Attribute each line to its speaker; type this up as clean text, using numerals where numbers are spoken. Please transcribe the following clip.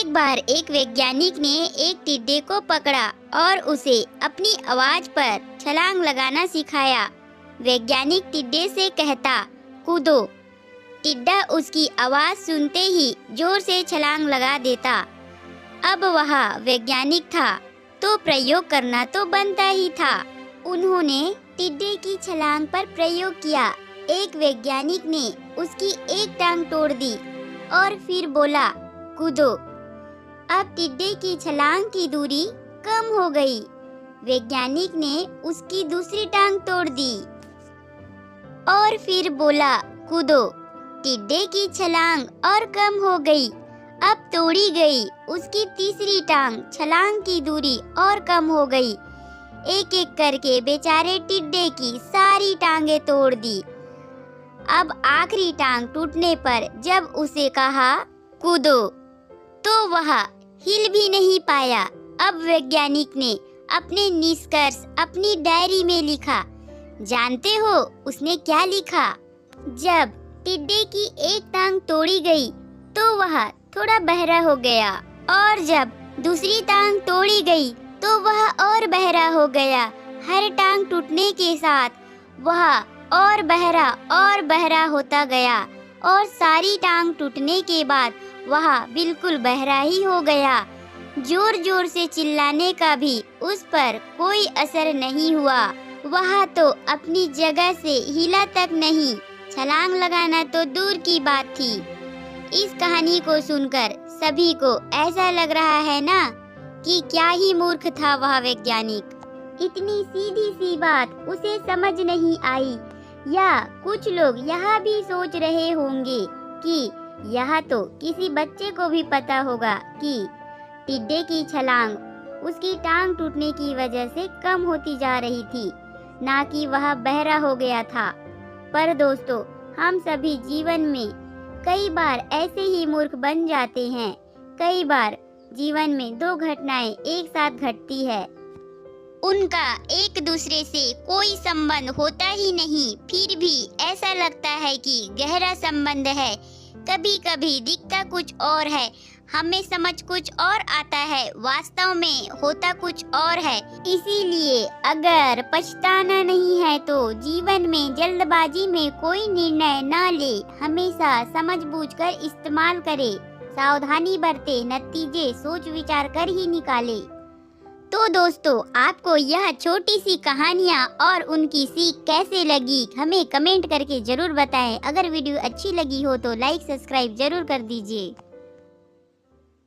Speaker 1: एक बार एक वैज्ञानिक ने एक टिड्डे को पकड़ा और उसे अपनी आवाज पर छलांग लगाना सिखाया। वैज्ञानिक टिड्डे से कहता, कूदो। टिड्डा उसकी आवाज सुनते ही जोर से छलांग लगा देता। अब वह वैज्ञानिक था तो प्रयोग करना तो बनता ही था। उन्होंने टिड्डे की छलांग पर प्रयोग किया। एक वैज्ञानिक ने उसकी एक टांग तोड़ दी और फिर बोला, कूदो। अब टिड्डे की छलांग की दूरी कम हो गई। वैज्ञानिक ने उसकी दूसरी टांग तोड़ दी और फिर बोला, कूदो। टिड्डे की छलांग और कम हो गई। अब तोड़ी गई उसकी तीसरी टांग। छलांग की दूरी और कम हो गई। एक एक करके बेचारे टिड्डे की सारी टांगें तोड़ दी। अब आखिरी टांग टूटने पर जब उसे कहा, कूदो, तो वह हिल भी नहीं पाया। अब वैज्ञानिक ने अपने निष्कर्ष अपनी डायरी में लिखा। जानते हो उसने क्या लिखा? जब टिड्डे की एक टांग तोड़ी गई तो वह थोड़ा बहरा हो गया और जब दूसरी टांग तोड़ी गई तो वह और बहरा हो गया। हर टांग टूटने के साथ वह और बहरा होता गया और सारी टांग टूटने के बाद वह बिल्कुल बहरा ही हो गया। जोर जोर से चिल्लाने का भी उस पर कोई असर नहीं हुआ। वह तो अपनी जगह से हिला तक नहीं, छलांग लगाना तो दूर की बात थी। इस कहानी को सुनकर सभी को ऐसा लग रहा है ना कि क्या ही मूर्ख था वह वैज्ञानिक। इतनी सीधी सी बात उसे समझ नहीं आई। या कुछ लोग यह भी सोच रहे होंगे कि यह तो किसी बच्चे को भी पता होगा कि टिड्डे की छलांग उसकी टांग टूटने की वजह से कम होती जा रही थी, ना कि वह बहरा हो गया था। पर दोस्तों, हम सभी जीवन में कई बार ऐसे ही मूर्ख बन जाते हैं। कई बार जीवन में दो घटनाएं एक साथ घटती है, उनका एक दूसरे से कोई संबंध होता ही नहीं, फिर भी ऐसा लगता है कि गहरा संबंध है। कभी कभी दिखता कुछ और है, हमें समझ कुछ और आता है, वास्तव में होता कुछ और है। इसीलिए अगर पछताना नहीं है तो जीवन में जल्दबाजी में कोई निर्णय न ले, हमेशा समझबूझकर इस्तेमाल करे, सावधानी बरते, नतीजे सोच विचार कर ही निकाले। तो दोस्तों, आपको यह छोटी सी कहानियाँ और उनकी सीख कैसे लगी हमें कमेंट करके जरूर बताएं। अगर वीडियो अच्छी लगी हो तो लाइक सब्सक्राइब जरूर कर दीजिए।